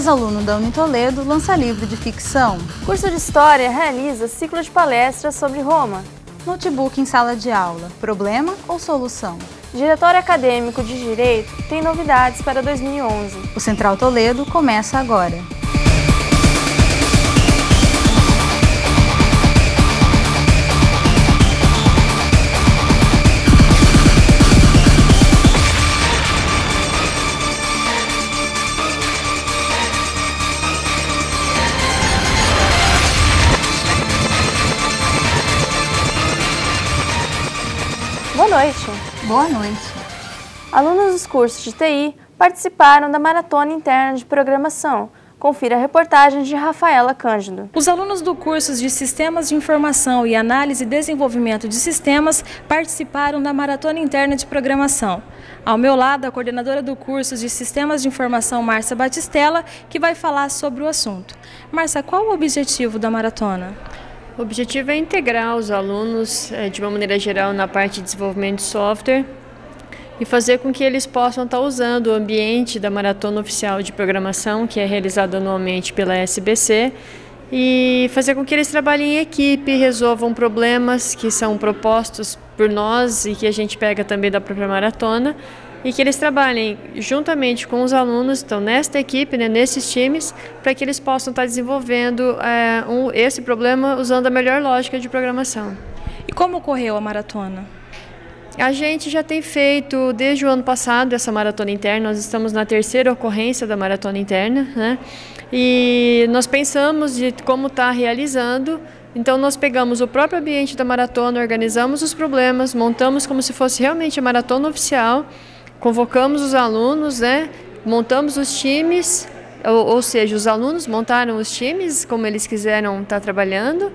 Ex-aluno da Unitoledo lança livro de ficção. Curso de História realiza ciclo de palestras sobre Roma. Notebook em sala de aula, problema ou solução? Diretório Acadêmico de Direito tem novidades para 2011. O Central Toledo começa agora. Boa noite. Boa noite. Alunos dos cursos de TI participaram da Maratona Interna de Programação. Confira a reportagem de Rafaela Cândido. Os alunos do curso de Sistemas de Informação e Análise e Desenvolvimento de Sistemas participaram da Maratona Interna de Programação. Ao meu lado, a coordenadora do curso de Sistemas de Informação, Márcia Batistella, que vai falar sobre o assunto. Márcia, qual o objetivo da maratona? O objetivo é integrar os alunos, de uma maneira geral, na parte de desenvolvimento de software e fazer com que eles possam estar usando o ambiente da Maratona Oficial de Programação, que é realizada anualmente pela SBC, e fazer com que eles trabalhem em equipe, resolvam problemas que são propostos por nós e que a gente pega também da própria maratona, e que eles trabalhem juntamente com os alunos, então nesta equipe, nesses times, para que eles possam estar desenvolvendo esse problema usando a melhor lógica de programação. E como ocorreu a maratona? A gente já tem feito desde o ano passado essa maratona interna, nós estamos na terceira ocorrência da maratona interna, né? E nós pensamos de como está realizando. Então nós pegamos o próprio ambiente da maratona, organizamos os problemas, montamos como se fosse realmente a maratona oficial, convocamos os alunos, montamos os times, ou seja, os alunos montaram os times como eles quiseram estar trabalhando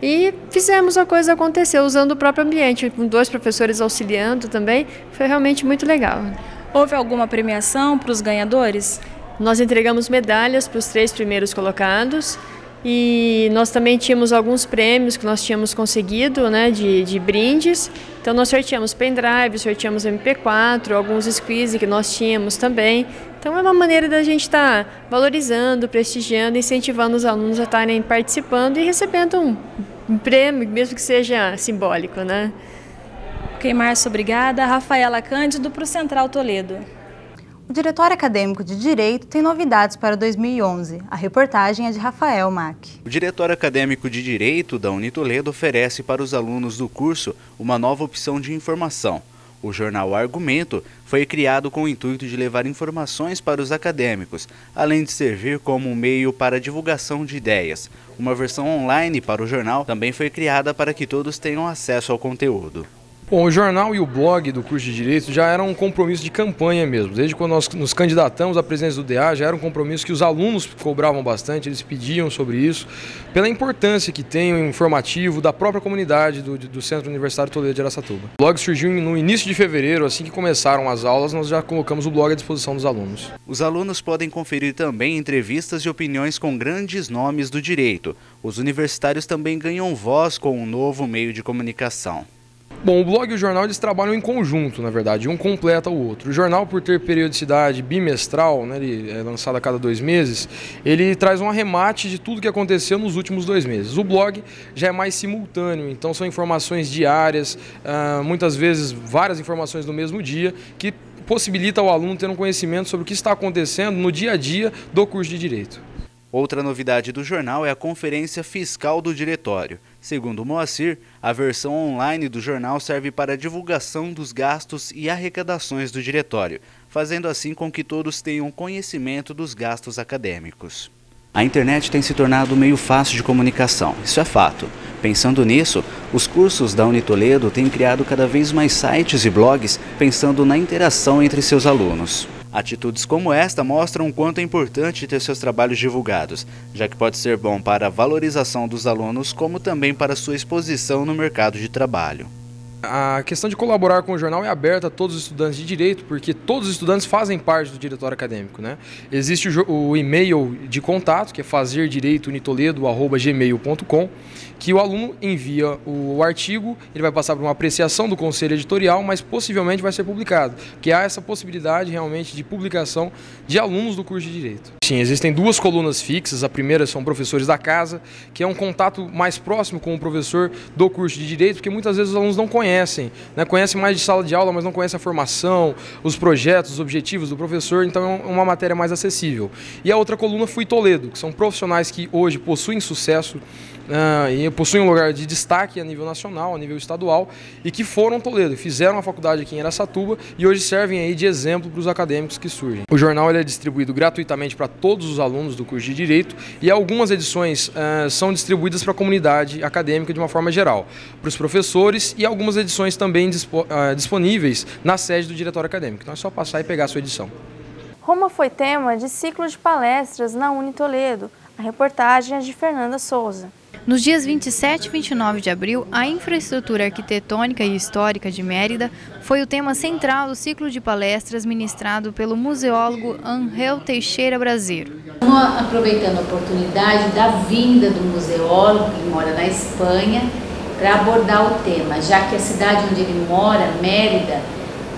e fizemos a coisa acontecer usando o próprio ambiente, com 2 professores auxiliando também, foi realmente muito legal. Houve alguma premiação para os ganhadores? Nós entregamos medalhas para os 3 primeiros colocados. E nós também tínhamos alguns prêmios que nós tínhamos conseguido, de brindes. Então nós sorteamos pendrive, sorteamos MP4, alguns squeeze que nós tínhamos também. Então é uma maneira da gente estar valorizando, prestigiando, incentivando os alunos a estarem participando e recebendo um prêmio, mesmo que seja simbólico, Ok, Márcia, obrigada. Rafaela Cândido para o Central Toledo. O Diretório Acadêmico de Direito tem novidades para 2011. A reportagem é de Rafael Mack. O Diretório Acadêmico de Direito da Unitoledo oferece para os alunos do curso uma nova opção de informação. O jornal Argumento foi criado com o intuito de levar informações para os acadêmicos, além de servir como um meio para a divulgação de ideias. Uma versão online para o jornal também foi criada para que todos tenham acesso ao conteúdo. Bom, o jornal e o blog do curso de Direito já eram um compromisso de campanha mesmo. Desde quando nós nos candidatamos à presidência do DA, já era um compromisso que os alunos cobravam bastante, eles pediam sobre isso, pela importância que tem o informativo da própria comunidade do Centro Universitário Toledo de Araçatuba. O blog surgiu no início de fevereiro, assim que começaram as aulas, nós já colocamos o blog à disposição dos alunos. Os alunos podem conferir também entrevistas e opiniões com grandes nomes do direito. Os universitários também ganham voz com um novo meio de comunicação. Bom, o blog e o jornal eles trabalham em conjunto, na verdade, um completa o outro. O jornal, por ter periodicidade bimestral, ele é lançado a cada 2 meses, ele traz um arremate de tudo que aconteceu nos últimos 2 meses. O blog já é mais simultâneo, então são informações diárias, muitas vezes várias informações no mesmo dia, que possibilita ao aluno ter um conhecimento sobre o que está acontecendo no dia a dia do curso de Direito. Outra novidade do jornal é a Conferência Fiscal do Diretório. Segundo o Moacir, a versão online do jornal serve para a divulgação dos gastos e arrecadações do diretório, fazendo assim com que todos tenham conhecimento dos gastos acadêmicos. A internet tem se tornado um meio fácil de comunicação, isso é fato. Pensando nisso, os cursos da Unitoledo têm criado cada vez mais sites e blogs pensando na interação entre seus alunos. Atitudes como esta mostram o quanto é importante ter seus trabalhos divulgados, já que pode ser bom para a valorização dos alunos, como também para sua exposição no mercado de trabalho. A questão de colaborar com o jornal é aberta a todos os estudantes de Direito, porque todos os estudantes fazem parte do diretório acadêmico, né? Existe o e-mail de contato, que é fazerdireitounitoledo@gmail.com, que o aluno envia o artigo, ele vai passar por uma apreciação do conselho editorial, mas possivelmente vai ser publicado, que há essa possibilidade realmente de publicação de alunos do curso de Direito. Sim, existem duas colunas fixas, a primeira são professores da casa, que é um contato mais próximo com o professor do curso de Direito, porque muitas vezes os alunos não conhecem, né? Conhecem mais de sala de aula, mas não conhecem a formação, os projetos, os objetivos do professor, então é uma matéria mais acessível. E a outra coluna Fui Toledo, que são profissionais que hoje possuem sucesso e possuem um lugar de destaque a nível nacional, a nível estadual, e que foram Toledo, fizeram a faculdade aqui em Araçatuba e hoje servem aí de exemplo para os acadêmicos que surgem. O jornal ele é distribuído gratuitamente para todos os alunos do curso de Direito e algumas edições são distribuídas para a comunidade acadêmica de uma forma geral, para os professores, e algumas edições também disponíveis na sede do Diretório Acadêmico. Então é só passar e pegar a sua edição. Roma foi tema de ciclo de palestras na Unitoledo. A reportagem é de Fernanda Souza. Nos dias 27 e 29 de abril, a infraestrutura arquitetônica e histórica de Mérida foi o tema central do ciclo de palestras ministrado pelo museólogo Angel Teixeira Braseiro. Aproveitando a oportunidade da vinda do museólogo, que mora na Espanha, para abordar o tema, já que a cidade onde ele mora, Mérida,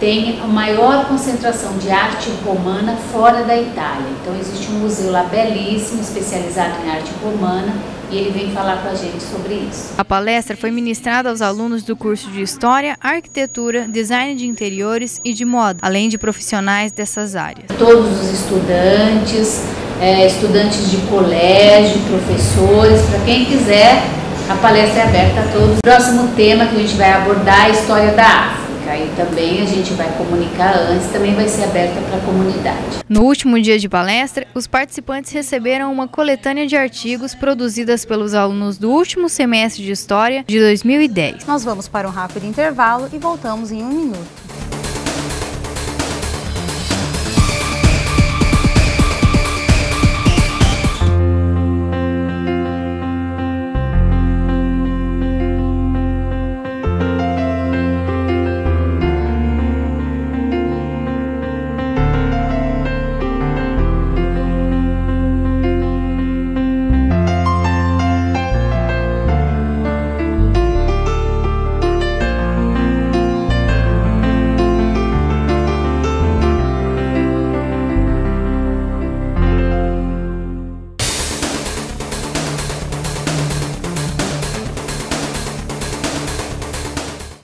tem a maior concentração de arte romana fora da Itália. Então existe um museu lá belíssimo, especializado em arte romana, e ele vem falar com a gente sobre isso. A palestra foi ministrada aos alunos do curso de História, Arquitetura, Design de Interiores e de Moda, além de profissionais dessas áreas. Todos os estudantes, estudantes de colégio, professores, para quem quiser, a palestra é aberta a todos. O próximo tema que a gente vai abordar é a história da África. E também a gente vai comunicar antes, também vai ser aberta para a comunidade. No último dia de palestra, os participantes receberam uma coletânea de artigos produzidas pelos alunos do último semestre de História de 2010. Nós vamos para um rápido intervalo e voltamos em 1 minuto.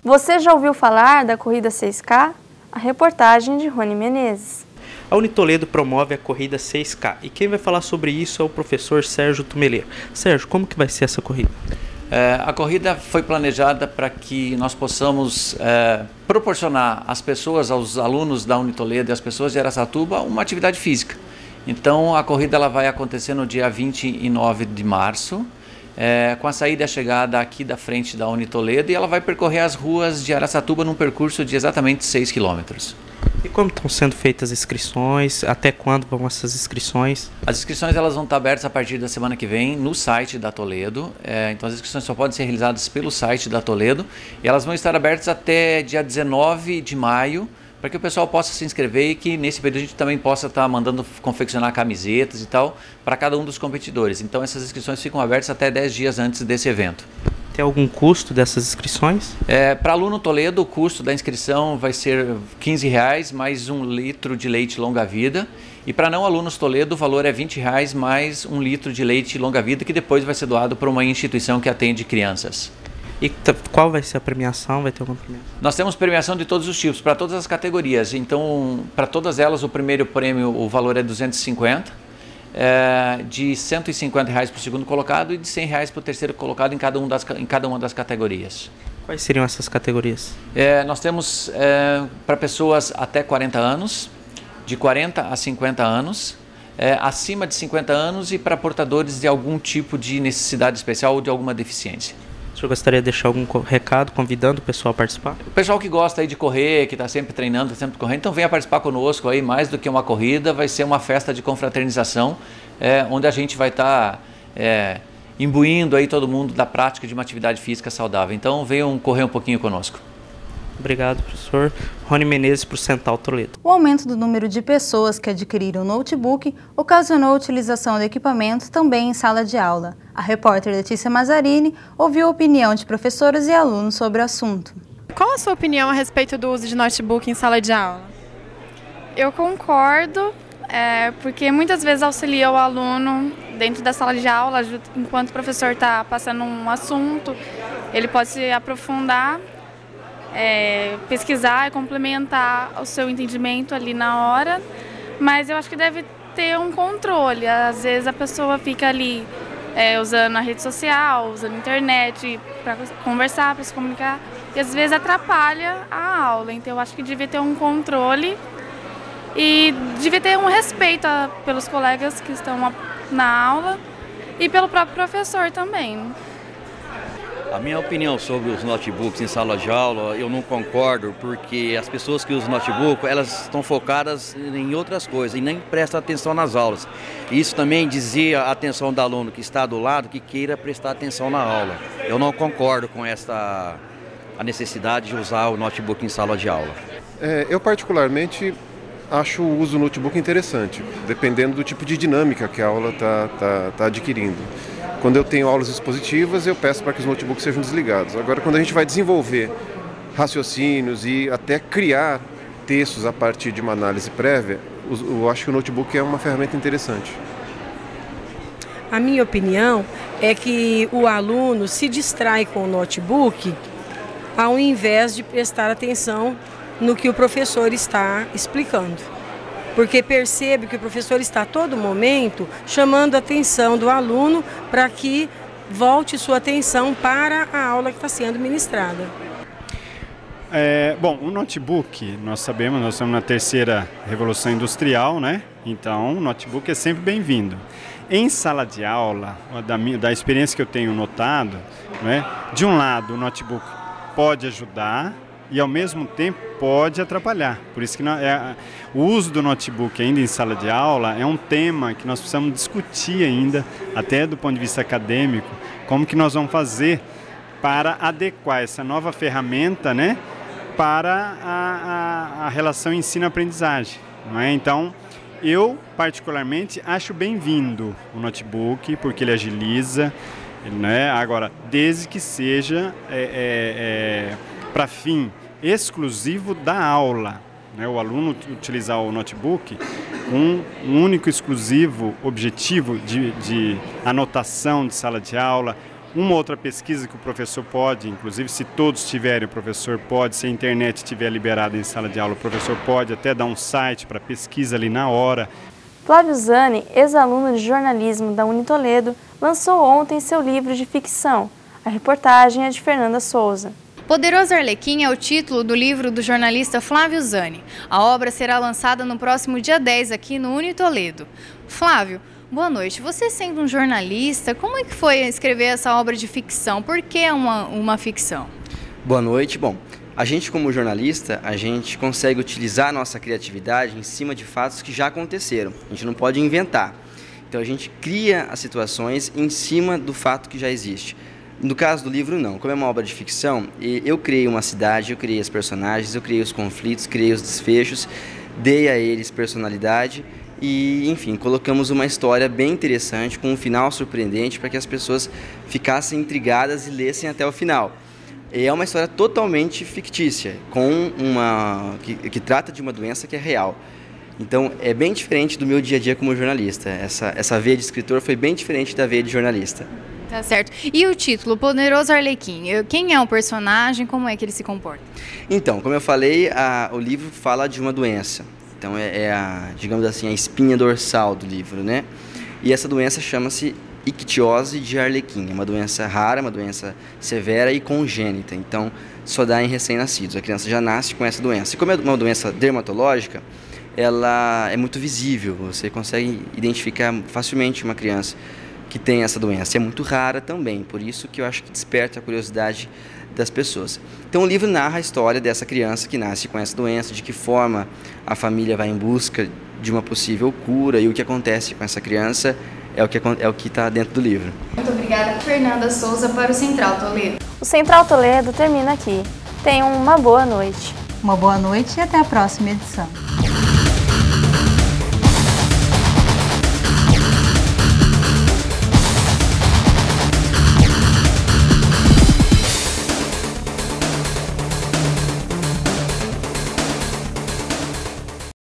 Você já ouviu falar da Corrida 6K? A reportagem de Rony Menezes. A Unitoledo promove a Corrida 6K e quem vai falar sobre isso é o professor Sérgio Tumeleiro. Sérgio, como que vai ser essa corrida? A corrida foi planejada para que nós possamos proporcionar às pessoas, aos alunos da Unitoledo e às pessoas de Araçatuba uma atividade física. Então a corrida ela vai acontecer no dia 29 de março, com a saída e a chegada aqui da frente da Unitoledo, e ela vai percorrer as ruas de Araçatuba num percurso de exatamente 6 quilômetros. E como estão sendo feitas as inscrições? Até quando vão essas inscrições? As inscrições elas vão estar abertas a partir da semana que vem no site da Toledo. Então as inscrições só podem ser realizadas pelo site da Toledo. E elas vão estar abertas até dia 19 de maio, para que o pessoal possa se inscrever e que nesse período a gente também possa estar mandando confeccionar camisetas e tal para cada um dos competidores. Então essas inscrições ficam abertas até 10 dias antes desse evento. Tem algum custo dessas inscrições? Para aluno Toledo, o custo da inscrição vai ser R$ 15 mais 1 litro de leite longa-vida. E para não alunos Toledo, o valor é R$ 20 mais 1 litro de leite longa-vida, que depois vai ser doado para uma instituição que atende crianças. E qual vai ser a premiação? Vai ter alguma premiação? Nós temos premiação de todos os tipos, para todas as categorias. Então, para todas elas, o primeiro prêmio, o valor é 250, de R$ 150 para o segundo colocado e de R$ 100 para o terceiro colocado em cada uma das categorias. Quais seriam essas categorias? Nós temos para pessoas até 40 anos, de 40 a 50 anos, acima de 50 anos e para portadores de algum tipo de necessidade especial ou de alguma deficiência. O senhor gostaria de deixar algum recado convidando o pessoal a participar? O pessoal que gosta aí de correr, que está sempre treinando, sempre correndo, então venha participar conosco aí. Mais do que uma corrida, vai ser uma festa de confraternização, onde a gente vai estar imbuindo aí todo mundo da prática de uma atividade física saudável. Então venham correr um pouquinho conosco. Obrigado, professor. Rony Menezes, para o Central Toledo. O aumento do número de pessoas que adquiriram notebook ocasionou a utilização do equipamento também em sala de aula. A repórter Letícia Mazzarini ouviu a opinião de professores e alunos sobre o assunto. Qual a sua opinião a respeito do uso de notebook em sala de aula? Eu concordo, porque muitas vezes auxilia o aluno dentro da sala de aula, enquanto o professor está passando um assunto, ele pode se aprofundar, pesquisar e complementar o seu entendimento ali na hora, mas eu acho que deve ter um controle. Às vezes a pessoa fica ali usando a rede social, usando a internet para conversar, para se comunicar, e às vezes atrapalha a aula. Então eu acho que devia ter um controle e devia ter um respeito pelos colegas que estão na aula e pelo próprio professor também. A minha opinião sobre os notebooks em sala de aula, eu não concordo, porque as pessoas que usam notebook, elas estão focadas em outras coisas e nem prestam atenção nas aulas. Isso também dizia a atenção do aluno que está do lado, que queira prestar atenção na aula. Eu não concordo com a necessidade de usar o notebook em sala de aula. Eu particularmente acho o uso do notebook interessante, dependendo do tipo de dinâmica que a aula está adquirindo. Quando eu tenho aulas expositivas, eu peço para que os notebooks sejam desligados. Agora, quando a gente vai desenvolver raciocínios e até criar textos a partir de uma análise prévia, eu acho que o notebook é uma ferramenta interessante. A minha opinião é que o aluno se distrai com o notebook ao invés de prestar atenção no que o professor está explicando. Porque percebe que o professor está a todo momento chamando a atenção do aluno para que volte sua atenção para a aula que está sendo ministrada. Bom, o notebook, nós sabemos, nós estamos na terceira revolução industrial, né? Então, o notebook é sempre bem-vindo. Em sala de aula, da experiência que eu tenho notado, né? De um lado, o notebook pode ajudar e, ao mesmo tempo, pode atrapalhar. Por isso que o uso do notebook ainda em sala de aula é um tema que nós precisamos discutir ainda, até do ponto de vista acadêmico, como que nós vamos fazer para adequar essa nova ferramenta, né, para a relação ensino-aprendizagem, não é? Então, eu particularmente acho bem-vindo o notebook, porque ele agiliza, né? Agora, desde que seja para fim exclusivo da aula, né? O aluno utilizar o notebook com um único exclusivo objetivo de anotação de sala de aula, uma outra pesquisa que o professor pode, inclusive se todos tiverem, o professor pode, se a internet estiver liberada em sala de aula, o professor pode até dar um site para pesquisa ali na hora. Flávio Zani, ex-aluno de jornalismo da Unitoledo, lançou ontem seu livro de ficção. A reportagem é de Fernanda Souza. Poderoso Arlequim é o título do livro do jornalista Flávio Zani. A obra será lançada no próximo dia 10 aqui no Unitoledo. Flávio, boa noite. Você sendo um jornalista, como é que foi escrever essa obra de ficção? Por que uma ficção? Boa noite. Bom, a gente como jornalista, a gente consegue utilizar a nossa criatividade em cima de fatos que já aconteceram. A gente não pode inventar. Então a gente cria as situações em cima do fato que já existe. No caso do livro, não. Como é uma obra de ficção, eu criei uma cidade, eu criei os personagens, eu criei os conflitos, criei os desfechos, dei a eles personalidade e, enfim, colocamos uma história bem interessante, com um final surpreendente, para que as pessoas ficassem intrigadas e lessem até o final. É uma história totalmente fictícia, que trata de uma doença que é real. Então, é bem diferente do meu dia a dia como jornalista. Essa veia de escritor foi bem diferente da veia de jornalista. Tá certo. E o título, Poderoso Arlequim? Quem é o personagem? Como é que ele se comporta? Então, como eu falei, o livro fala de uma doença. Então, digamos assim, a espinha dorsal do livro, né? E essa doença chama-se ictiose de Arlequim. É uma doença rara, uma doença severa e congênita. Então, só dá em recém-nascidos. A criança já nasce com essa doença. E como é uma doença dermatológica, ela é muito visível. Você consegue identificar facilmente uma criança que tem essa doença. É muito rara também, por isso que eu acho que desperta a curiosidade das pessoas. Então o livro narra a história dessa criança que nasce com essa doença, de que forma a família vai em busca de uma possível cura e o que acontece com essa criança é o que está dentro do livro. Muito obrigada, Fernanda Souza, para o Central Toledo. O Central Toledo termina aqui. Tenham uma boa noite. Uma boa noite e até a próxima edição.